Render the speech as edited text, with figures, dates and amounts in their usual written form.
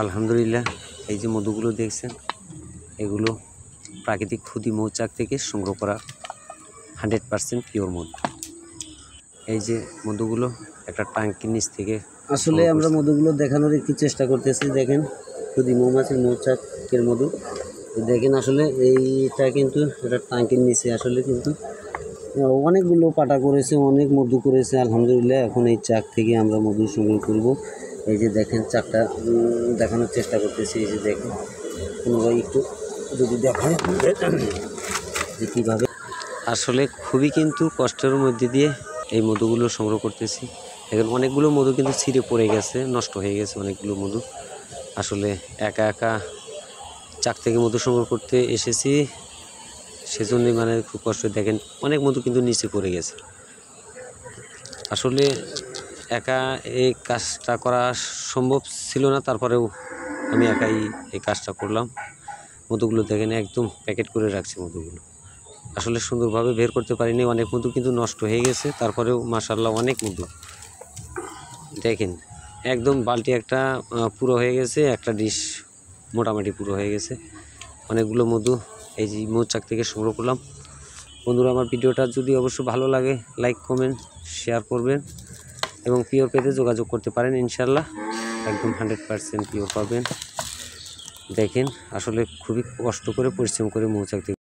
আলহামদুলিল্লাহ, এই যে মধুগুলো দেখছেন এগুলো প্রাকৃতিক ক্ষুদি মৌচাক থেকে সংগ্রহ করা 100% পিওর মধু। এই যে মধুগুলো একটা ট্যাঙ্কির নিচ থেকে আসলে আমরা মধুগুলো দেখানোর একটু চেষ্টা করতেছি। দেখেন ক্ষুদি মৌমাছির মৌচাকের মধু দেখেন। আসলে এইটা কিন্তু এটা ট্যাঙ্কির নিচে আসলে কিন্তু অনেকগুলো পাটা করেছে, অনেক মধু করেছে আলহামদুলিল্লাহ। এখন এই চাক থেকে আমরা মধু সংগ্রহ করব। এই যে দেখেন চাকটা দেখানোর চেষ্টা করতেছি। এই যে দেখেন কোনোভাবে একটু যদি দেখায় যে কীভাবে আসলে খুবই কিন্তু কষ্টের মধ্যে দিয়ে এই মধুগুলো সংগ্রহ করতেছি। দেখেন অনেকগুলো মধু কিন্তু ছিঁড়ে পড়ে গেছে, নষ্ট হয়ে গেছে অনেকগুলো মধু। আসলে একা একা চাক থেকে মধু সংগ্রহ করতে এসেছি, সেজন্যই মানে খুব কষ্ট। দেখেন অনেক মধু কিন্তু নিচে পড়ে গেছে। আসলে একা এই কাজটা করা সম্ভব ছিল না, তারপরেও আমি একাই এই কাজটা করলাম। মধুগুলো দেখেন একদম প্যাকেট করে রাখছি মধুগুলো। আসলে সুন্দরভাবে বের করতে পারিনি, অনেক মধু কিন্তু নষ্ট হয়ে গেছে। তারপরেও মাশাআল্লাহ অনেক মধু দেখেন একদম বালতি একটা পুরো হয়ে গেছে, একটা ডিশ মোটামুটি পুরো হয়ে গেছে। অনেকগুলো মধু এই যে মৌচাক থেকে সংগ্রহ করলাম। বন্ধুরা, আমার ভিডিওটা যদি অবশ্যই ভালো লাগে লাইক কমেন্ট শেয়ার করবেন এবং পিওর পেতে যোগাযোগ করতে পারেন। ইনশাল্লাহ একদম 100% পিওর পাবেন। দেখেন আসলে খুবই কষ্ট করে পরিশ্রম করে মৌচাক থেকে